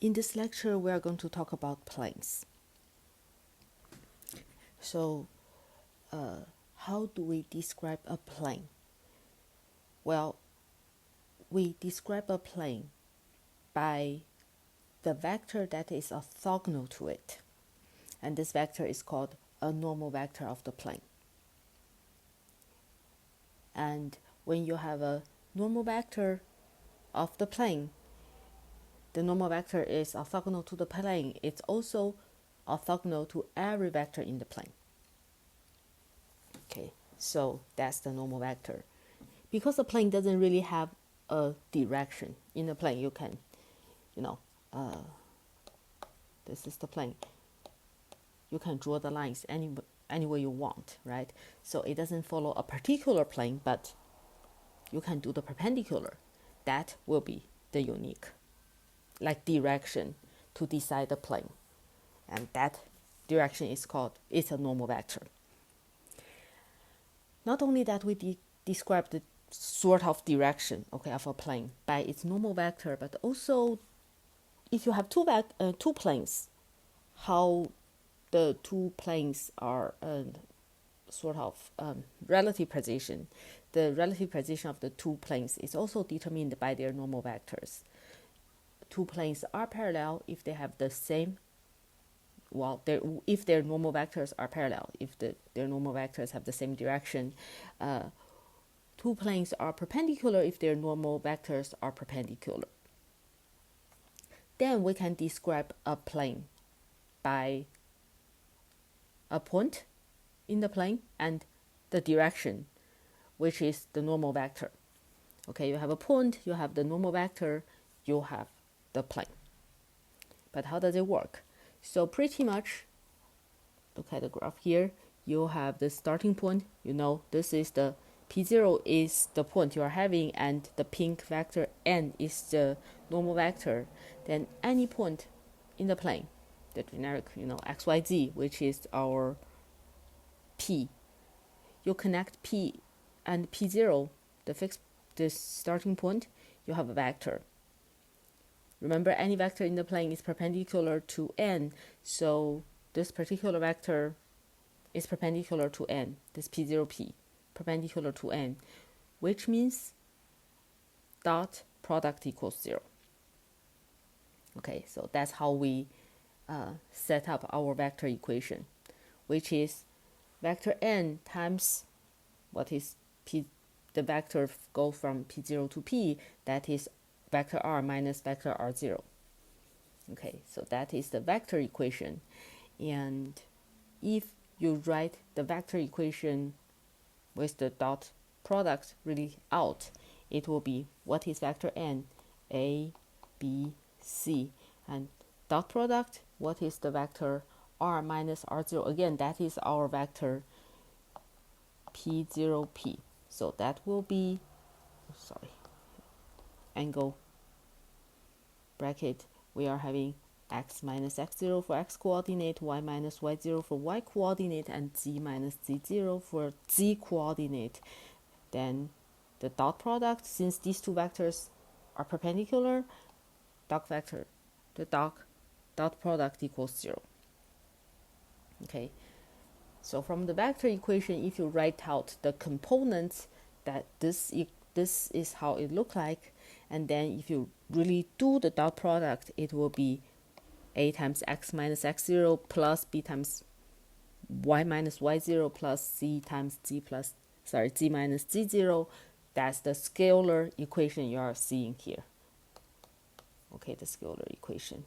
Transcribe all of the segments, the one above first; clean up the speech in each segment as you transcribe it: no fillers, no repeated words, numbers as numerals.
In this lecture, we are going to talk about planes. So, how do we describe a plane? Well, we describe a plane by the vector that is orthogonal to it. And this vector is called a normal vector of the plane. And when you have a normal vector of the plane, the normal vector is orthogonal to the plane. It's also orthogonal to every vector in the plane. Okay, so that's the normal vector. Because the plane doesn't really have a direction. In the plane, you can, this is the plane. You can draw the lines any way you want, right? So it doesn't follow a particular plane, but you can do the perpendicular. That will be the unique, like direction to decide the plane. And that direction is it's a normal vector. Not only that, we describe the sort of direction, of a plane by its normal vector, but also if you have two planes, how the two planes are relative position. The relative position of the two planes is also determined by their normal vectors. Two planes are parallel if they have the same, if their normal vectors are parallel, if their normal vectors have the same direction. Two planes are perpendicular if their normal vectors are perpendicular. Then we can describe a plane by a point in the plane and the direction, which is the normal vector. Okay, you have a point, you have the normal vector, you have the plane. But how does it work? So pretty much, look at the graph here. You have the starting point. This is the P0 is the point you are having, and the pink vector N is the normal vector. Then any point in the plane, the generic, XYZ, which is our P. You connect P and P0, the starting point, you have a vector. Remember, any vector in the plane is perpendicular to N, so this particular vector is perpendicular to N, this P0P, perpendicular to N, which means dot product equals 0. Okay, so that's how we set up our vector equation, which is vector N times what is P, the vector goes from P0 to P, that is vector R minus vector R0. Okay, so that is the vector equation. And if you write the vector equation with the dot product really out, it will be what is vector N? A, B, C. And dot product, what is the vector R minus R0? Again, that is our vector P0P. So that will be, angle bracket, we are having x minus x0 for x coordinate, y minus y0 for y coordinate, and z minus z0 for z coordinate. Then the dot product, since these two vectors are perpendicular, the dot product equals 0. Okay, so from the vector equation, if you write out the components, that this is how it look like, and then if you really do the dot product, it will be a times x minus x0 plus b times y minus y0 plus z times z minus z0. That's the scalar equation you are seeing here. Okay, the scalar equation.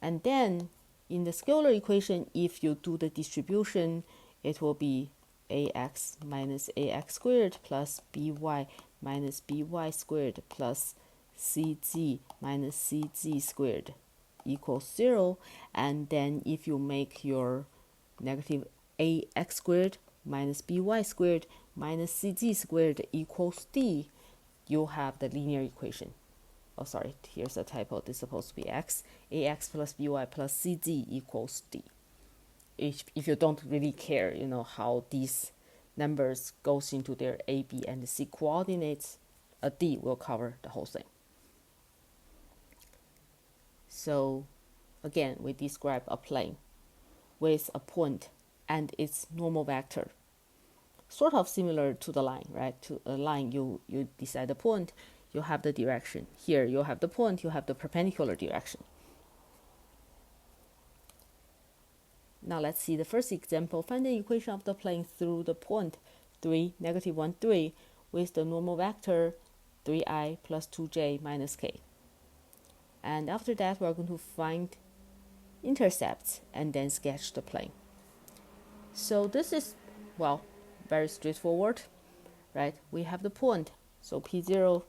And then in the scalar equation, if you do the distribution, it will be ax minus ax squared plus by minus by squared plus cz minus cz squared equals 0. And then if you make your negative ax squared minus by squared minus cz squared equals d, you have the linear equation. Oh, sorry, here's a typo. This is supposed to be x. Ax plus by plus cz equals d. If you don't really care, how these numbers goes into their a, b, and c coordinates, a d will cover the whole thing. So again, we describe a plane with a point and its normal vector. Sort of similar to the line, right? To a line, you decide the point, you have the direction. Here, you have the point, you have the perpendicular direction. Now let's see the first example. Find the equation of the plane through the point 3, negative 1, 3, with the normal vector 3i plus 2j minus k. And after that, we're going to find intercepts and then sketch the plane. So this is, well, very straightforward, right? We have the point. So P0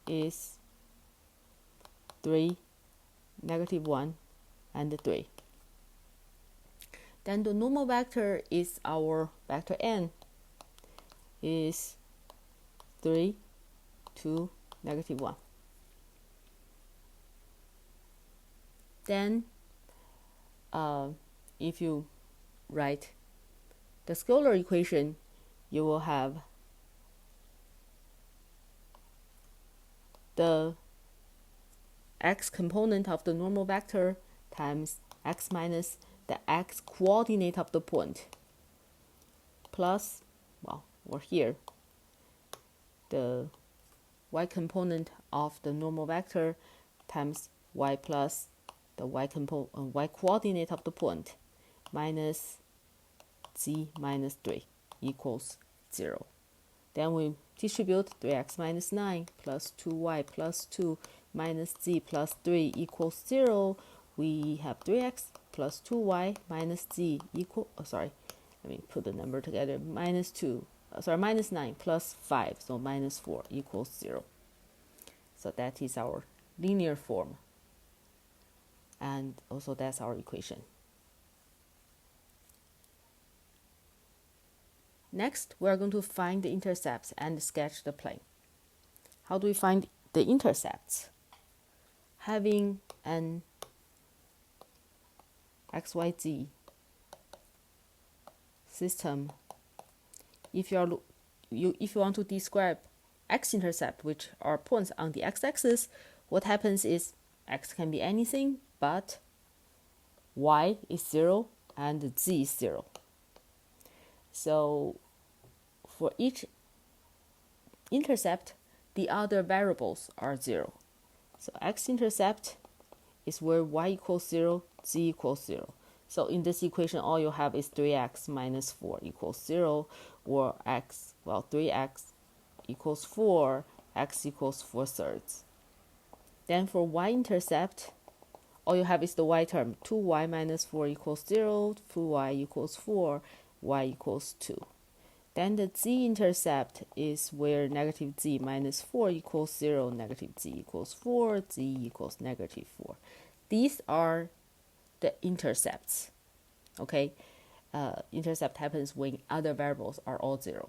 is 3, negative 1, and 3. Then the normal vector is our vector n, is 3, 2, negative 1. Then if you write the scalar equation, you will have the x component of the normal vector times x minus the x coordinate of the point plus, well, or here, the y component of the normal vector times y plus the y coordinate of the point minus z minus 3 equals 0. Then we distribute 3x minus 9 plus 2y plus 2 minus z plus 3 equals 0. We have 3x plus 2y minus z equal, let me put the number together, minus 9 plus 5, so minus 4 equals 0. So that is our linear form. And also that's our equation. Next, we are going to find the intercepts and sketch the plane. How do we find the intercepts? Having an xyz system, if you want to describe x-intercept, which are points on the x-axis, what happens is x can be anything, but y is 0 and z is 0. So for each intercept, the other variables are 0. So x-intercept is where y equals 0, z equals 0. So in this equation, all you have is 3x minus 4 equals 0, or 3x equals 4, x equals 4/3. Then for y-intercept, all you have is the y term, 2y minus 4 equals 0, 2y equals 4, y equals 2. Then the z-intercept is where negative z minus 4 equals 0, negative z equals 4, z equals negative 4. These are the intercepts, okay? Intercept happens when other variables are all 0.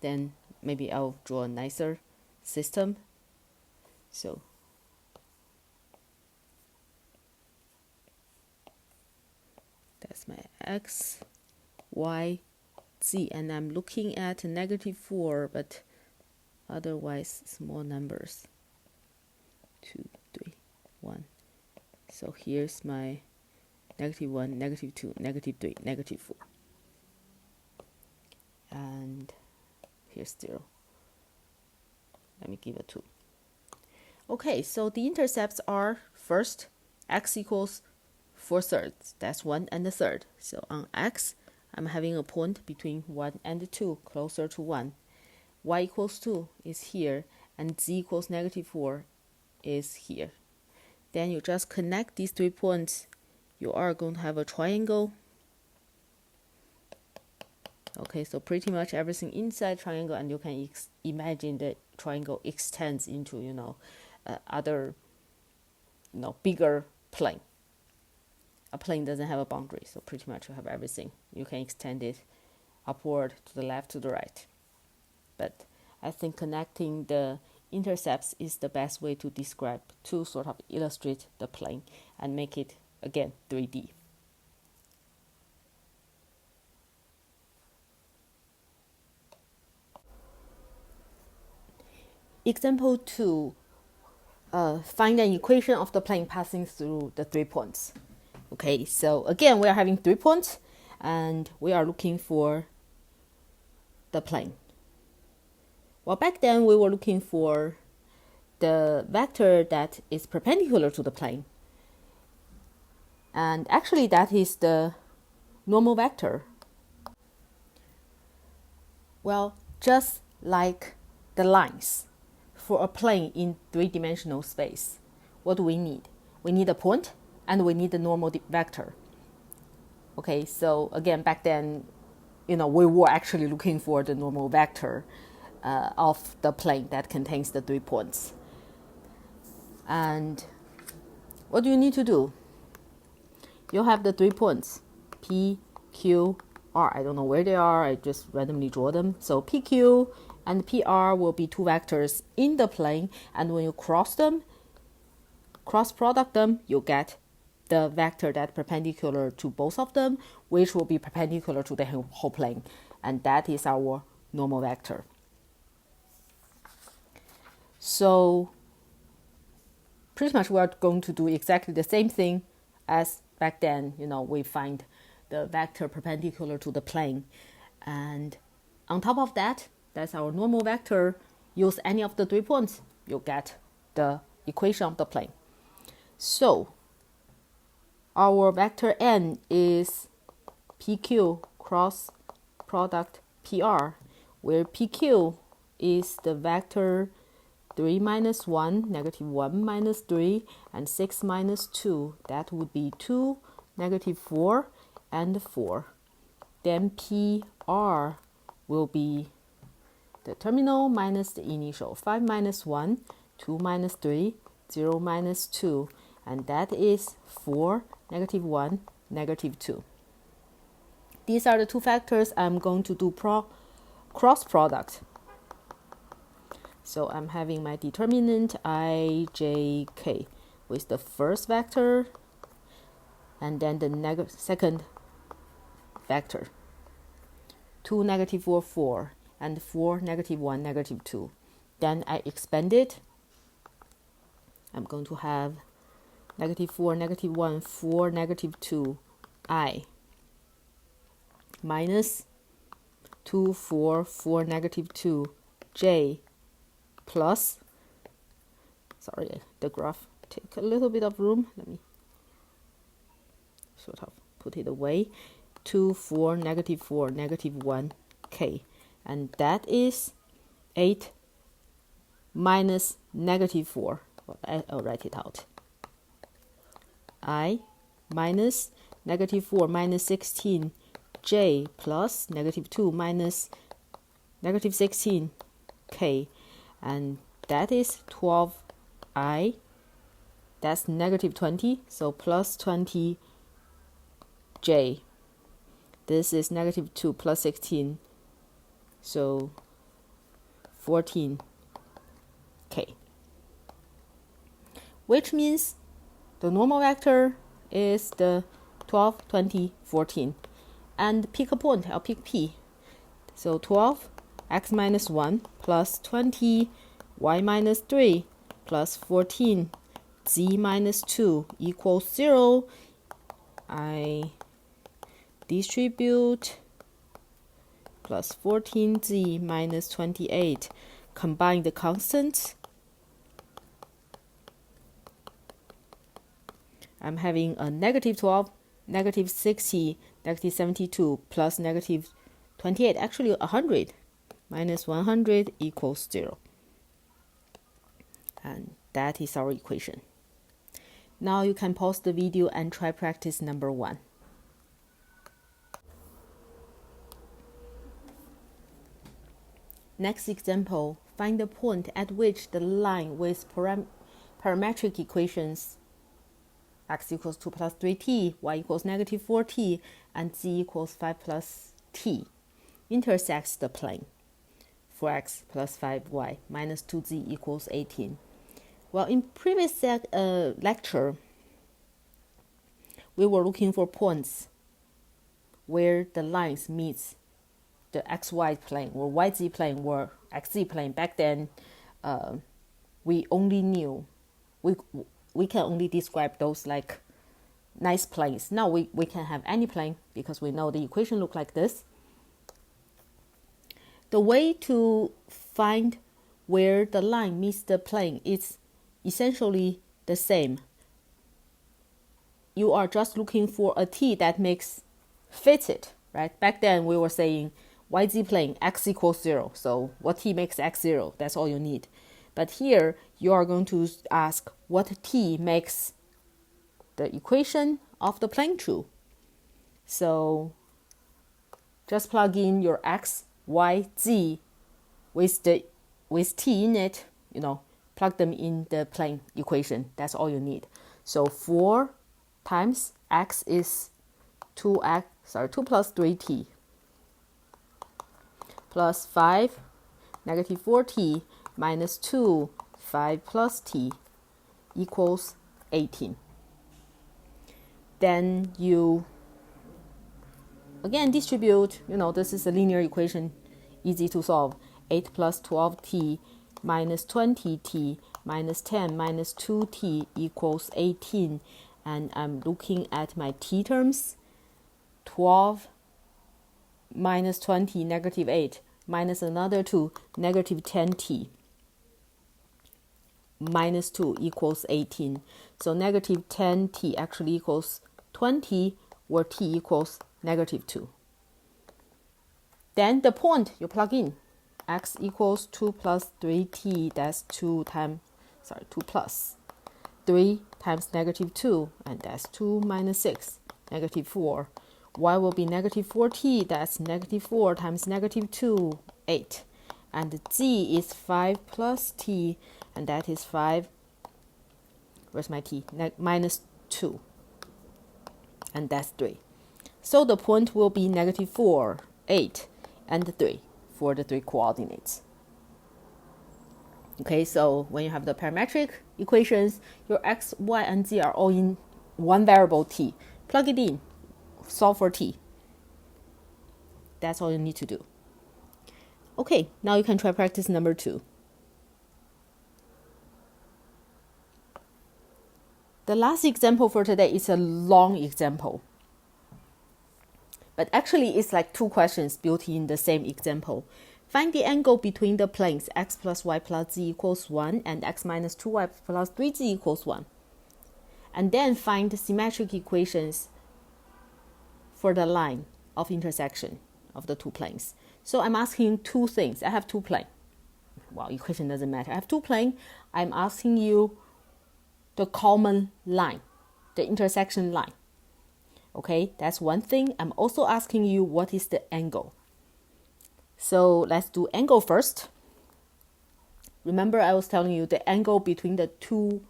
Then maybe I'll draw a nicer system. So that's my x, y, z, and I'm looking at negative 4, but otherwise small numbers. 2, 3, 1. So here's my negative 1, negative 2, negative 3, negative 4. And here's 0. Let me give a 2. Okay, so the intercepts are, first, x equals 4/3. That's 1 and a third. So on x, I'm having a point between 1 and 2, closer to 1. Y equals 2 is here, and z equals negative 4 is here. Then you just connect these 3 points. You are going to have a triangle. Okay, so pretty much everything inside triangle, and you can imagine the triangle extends into, other, bigger plane. A plane doesn't have a boundary, so pretty much you have everything. You can extend it upward, to the left, to the right. But I think connecting the intercepts is the best way to describe, to sort of illustrate the plane and make it, again, 3D. Example 2. find an equation of the plane passing through the 3 points. Okay, so again, we are having 3 points, and we are looking for the plane. Well, back then, we were looking for the vector that is perpendicular to the plane. And actually, that is the normal vector. Well, just like the lines for a plane in 3-dimensional space, what do we need? We need a point and we need the normal vector. Okay, so again, back then, we were actually looking for the normal vector of the plane that contains the 3 points. And what do you need to do? You have the 3 points, P, Q, R. I don't know where they are. I just randomly draw them. So PQ and PR will be 2 vectors in the plane. And when you cross product them, you get the vector that's perpendicular to both of them, which will be perpendicular to the whole plane. And that is our normal vector. So pretty much we are going to do exactly the same thing as back then. We find the vector perpendicular to the plane. And on top of that, that's our normal vector. Use any of the 3 points, you'll get the equation of the plane. So our vector n is PQ cross product PR, where PQ is the vector 3 minus 1, negative 1 minus 3, and 6 minus 2. That would be 2, negative 4, and 4. Then PR will be the terminal minus the initial. 5 minus 1, 2 minus 3, 0 minus 2. And that is 4, negative 1, negative 2. These are the 2 factors I'm going to do cross product. So I'm having my determinant I, J, K with the first vector and then the second vector. 2, negative 4, 4, and 4, negative 1, negative 2. Then I expand it. I'm going to have negative 4, negative 1, 4, negative 2, I, minus 2, 4, 4, negative 2, J, plus, sorry, the graph take a little bit of room. Let me sort of put it away. 2, 4, negative 1, K. And that is 8 minus negative 4. I'll write it out. I minus negative 4 minus 16, J plus negative 2 minus negative 16, K. And that is 12I. That's negative 20, so plus 20J. This is negative 2 plus 16, so 14K. Which means the normal vector is the 12, 20, 14. And pick a point, I'll pick P. So 12, x minus 1 plus 20, y minus 3 plus 14, z minus 2 equals 0. I distribute plus 14z minus 28. Combine the constants. I'm having a negative 12, negative 60, negative 72 plus negative 28, actually 100. Minus 100 equals 0. And that is our equation. Now you can pause the video and try practice number 1. Next example, find the point at which the line with parametric equations x equals 2 plus 3t, y equals negative 4t, and z equals 5 plus t intersects the plane. 4x plus 5y minus 2z equals 18. Well, in previous lecture, we were looking for points where the lines meets the xy plane or yz plane or xz plane. Back then, we only knew we can only describe those like nice planes. Now we can have any plane because we know the equation look like this. The way to find where the line meets the plane is essentially the same. You are just looking for a t that fits it, right? Back then we were saying YZ plane x equals 0. So what t makes x 0? That's all you need. But here you are going to ask what t makes the equation of the plane true. So just plug in your x, y, z with t in it, plug them in the plane equation. That's all you need. So 4 times x is 2 plus 3t plus 5, negative 4t minus 2, 5 plus t equals 18. Then you again distribute, this is a linear equation, easy to solve. 8 plus 12t minus 20t minus 10 minus 2t equals 18. And I'm looking at my t terms. 12 minus 20, negative 8, minus another 2, negative 10t, minus 2 equals 18. So negative 10t actually equals 20, where t equals negative 2. Then the point you plug in, x equals 2 plus 3t, that's 2 plus 3 times negative 2, and that's 2 minus 6, negative 4. Y will be negative 4t, that's negative 4 times negative 2, 8. And z is 5 plus t, and that is 5, where's my t? Minus 2, and that's 3. So the point will be negative 4, 8, and 3 for the 3 coordinates. Okay, so when you have the parametric equations, your x, y, and z are all in one variable t. Plug it in, solve for t. That's all you need to do. Okay, now you can try practice number 2. The last example for today is a long example. But actually it's like 2 questions built in the same example. Find the angle between the planes x plus y plus z equals 1 and x minus 2y plus 3z equals 1. And then find the symmetric equations for the line of intersection of the 2 planes. So I'm asking 2 things. I have 2 planes. Well, equation doesn't matter. I have 2 planes. I'm asking you the common line, the intersection line. Okay, that's one thing. I'm also asking you what is the angle. So let's do angle first. Remember I was telling you the angle between the 2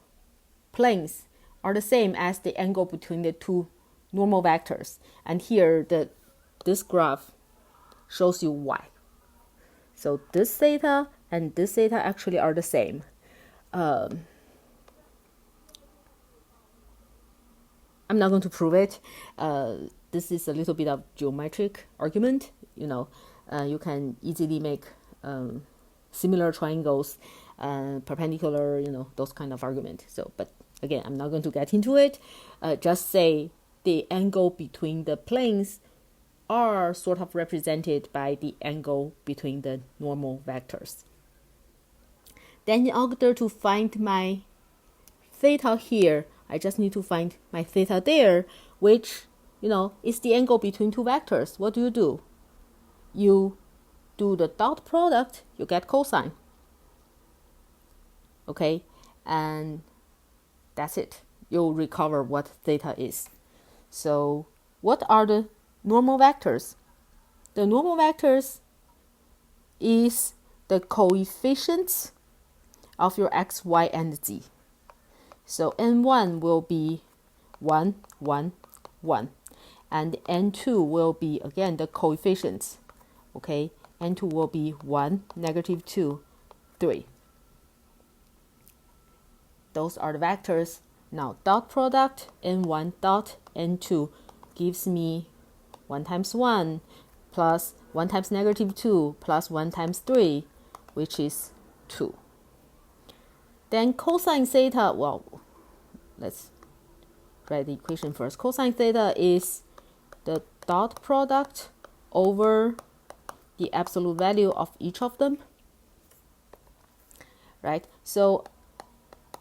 planes are the same as the angle between the 2 normal vectors. And here this graph shows you why. So this theta and this theta actually are the same. I'm not going to prove it. This is a little bit of geometric argument. You can easily make similar triangles perpendicular, those kind of argument. So, but again, I'm not going to get into it. Just say the angle between the planes are sort of represented by the angle between the normal vectors. Then in order to find my theta here, I just need to find my theta there, which, is the angle between 2 vectors. What do? You do the dot product, you get cosine. Okay, and that's it. You'll recover what theta is. So what are the normal vectors? The normal vectors is the coefficients of your x, y, and z. So n1 will be 1, 1, 1. And n2 will be, again, the coefficients. Okay, n2 will be 1, negative 2, 3. Those are the vectors. Now, dot product, n1 dot n2 gives me 1 times 1 plus 1 times negative 2 plus 1 times 3, which is 2. Then cosine theta, well, let's write the equation first. Cosine theta is the dot product over the absolute value of each of them, right? So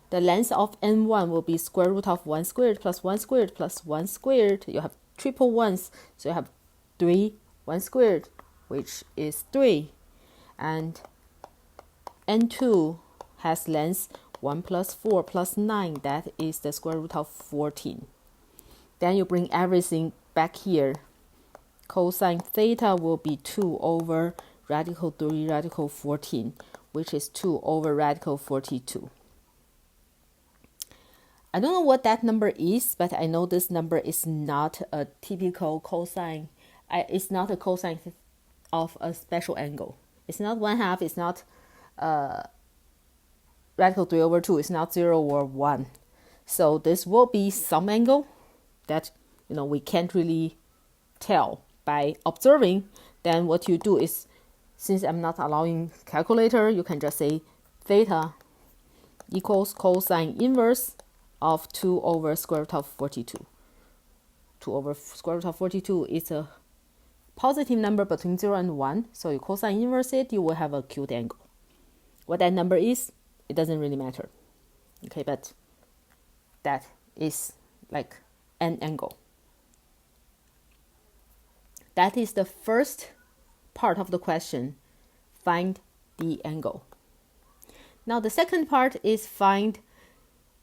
the length of n1 will be square root of 1 squared plus 1 squared plus 1 squared. You have triple ones, so you have 3 1 squared, which is 3. And n2 has length 1 plus 4 plus 9, that is the square root of 14. Then you bring everything back here. Cosine theta will be 2 over radical 3 radical 14, which is 2 over radical 42. I don't know what that number is, but I know this number is not a typical cosine. It's not a cosine of a special angle. It's not 1/2, it's not radical 3 over 2, it's not 0 or 1. So this will be some angle that we can't really tell by observing. Then what you do is, since I'm not allowing calculator, you can just say theta equals cosine inverse of 2 over square root of 42. 2 over square root of 42 is a positive number between 0 and 1. So you cosine inverse it, you will have a acute angle. What that number is, it doesn't really matter. Okay, but that is like an angle. That is the first part of the question. Find the angle. Now the second part is find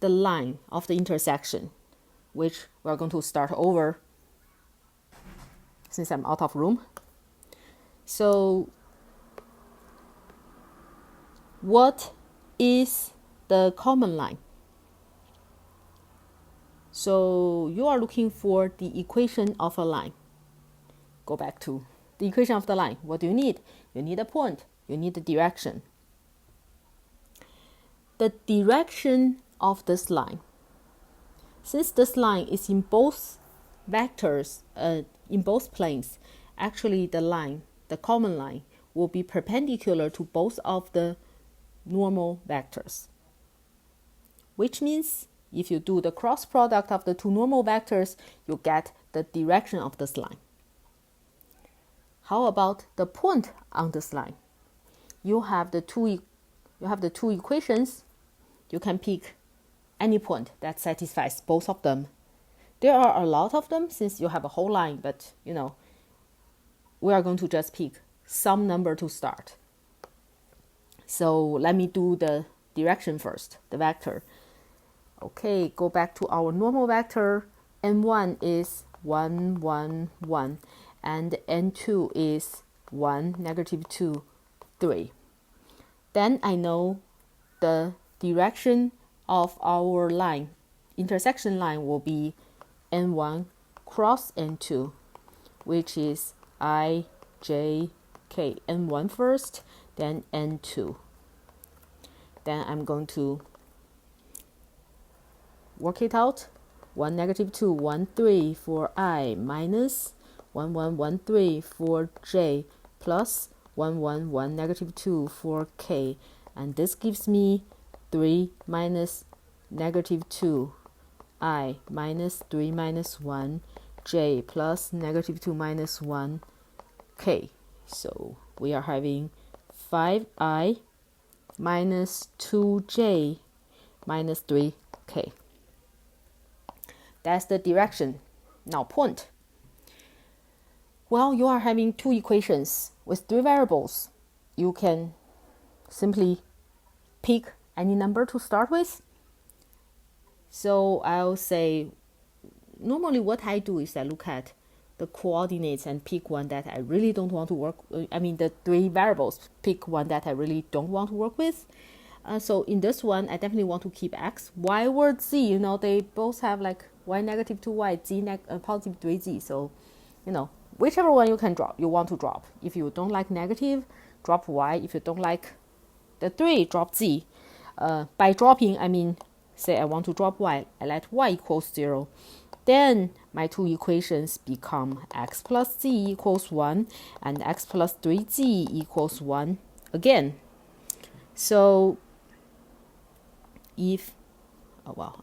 the line of the intersection, which we're going to start over since I'm out of room. So what is the common line? So you are looking for the equation of a line. Go back to the equation of the line. What do you need? You need a point. You need the direction. The direction of this line, since this line is in both vectors, in both planes, actually the line, the common line, will be perpendicular to both of the normal vectors. Which means if you do the cross product of the two normal vectors, you get the direction of this line. How about the point on this line? You have the two equations. You can pick any point that satisfies both of them. There are a lot of them since you have a whole line, but we are going to just pick some number to start. So let me do the direction first, the vector. Okay, go back to our normal vector. n1 is 1, 1, 1, and n2 is 1, negative 2, 3. Then I know the direction of our line, intersection line, will be n1 cross n2, which is I, j, k. n1 first, then n2. Then I'm going to work it out. 1, negative 2, 1, 3 for I, minus 1, 1, 1, 3 for j, plus 1, 1, 1, negative 2 for k. And this gives me 3 minus negative 2 I minus 3 minus 1 j plus negative 2 minus 1 k. So we are having 5I minus 2j minus 3k. That's the direction. Now point. Well, you are having two equations with 3 variables. You can simply pick any number to start with. So I'll say, normally what I do is I look at the coordinates and pick one that I really don't want to work with. I mean the 3 variables, pick one that I really don't want to work with. So in this one, I definitely want to keep x, y, or z. They both have like y negative 2y, z positive 3z. So, whichever one you want to drop. If you don't like negative, drop y. If you don't like the 3, drop z. By dropping, I mean, say I want to drop y. I let y equals 0. Then my two equations become x plus z equals 1 and x plus 3z equals 1 again. So if,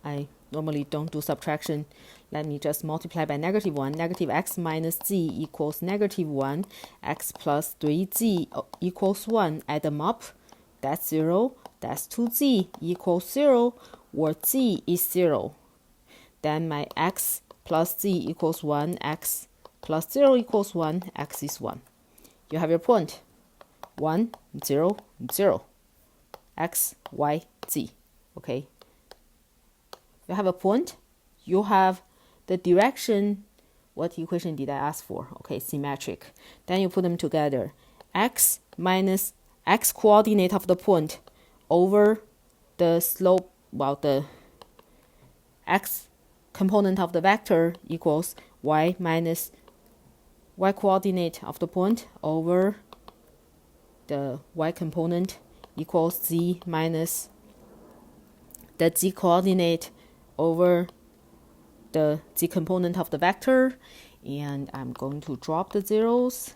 I normally don't do subtraction. Let me just multiply by -1. Negative x minus z equals -1. X plus 3z equals 1. Add them up. That's 0. That's 2z equals 0, or z is 0. Then my x plus z equals 1. X plus 0 equals 1. X is 1. You have your point. 1, 0, 0. X, y, z. Okay. You have a point. You have the direction. What equation did I ask for? Okay, symmetric. Then you put them together. X minus x coordinate of the point over the slope, well, the x component of the vector equals y minus y coordinate of the point over the y component equals z minus the z coordinate over the z component of the vector. And I'm going to drop the zeros.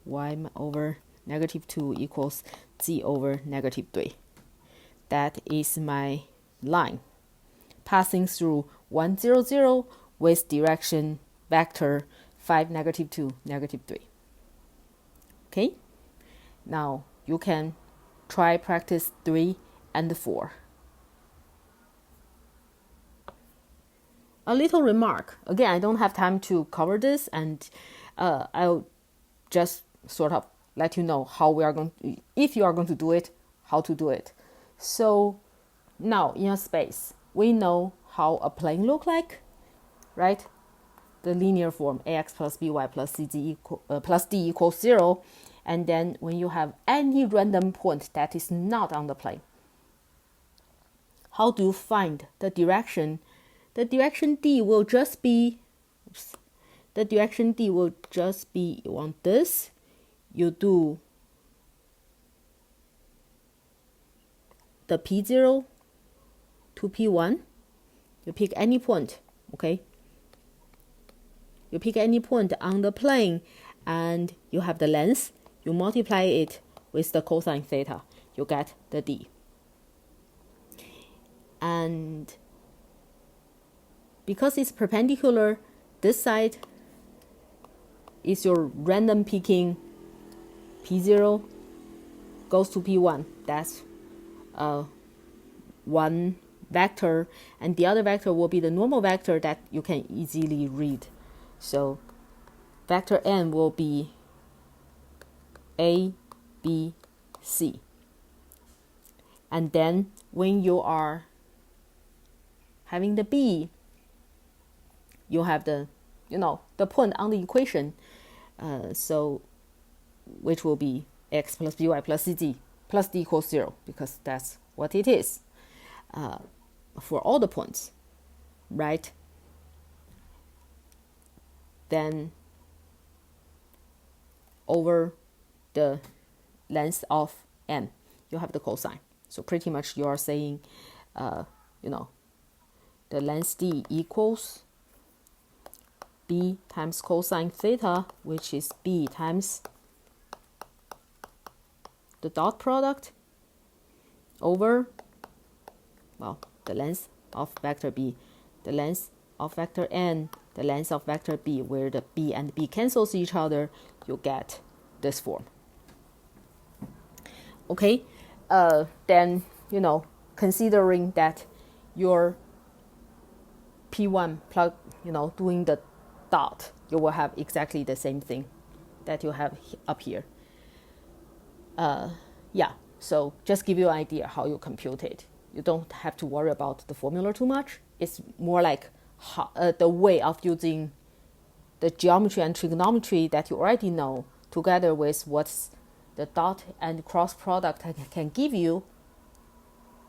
Y over -2 equals z over -3. That is my line passing through 1, 0, 0 with direction vector 5, -2, -3. Okay, now you can try practice 3 and 4. A little remark. Again, I don't have time to cover this, and I'll just sort of let you know how we are going to, if you are going to do it, how to do it. So now in a space, we know how a plane look like, right? The linear form ax plus by plus plus d equals 0. And then when you have any random point that is not on the plane, how do you find the direction? The direction d will just be, you want this, you do the P0 to P1, you pick any point, okay? You pick any point on the plane and you have the length, you multiply it with the cosine theta, you get the d. And because it's perpendicular, this side is your random picking. P0 goes to P1. That's one vector, and the other vector will be the normal vector that you can easily read. So vector n will be A, B, C. And then when you are having the B, you have the point on the equation, so which will be x plus by plus cz plus d equals 0, because that's what it is for all the points, right? Then over the length of n, you have the cosine. So pretty much you are saying, the length d equals b times cosine theta, which is b times the dot product over, the length of vector b, the length of vector n, the length of vector b, where the b and b cancels each other, you get this form. Okay, then, considering that your P1 plug, doing the dot, you will have exactly the same thing that you have up here. So just give you an idea how you compute it. You don't have to worry about the formula too much. It's more like the way of using the geometry and trigonometry that you already know, together with what's the dot and cross product can give you,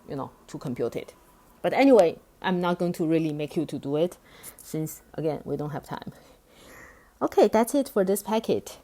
to compute it. But anyway, I'm not going to really make you to do it, since, again, we don't have time. Okay, that's it for this packet.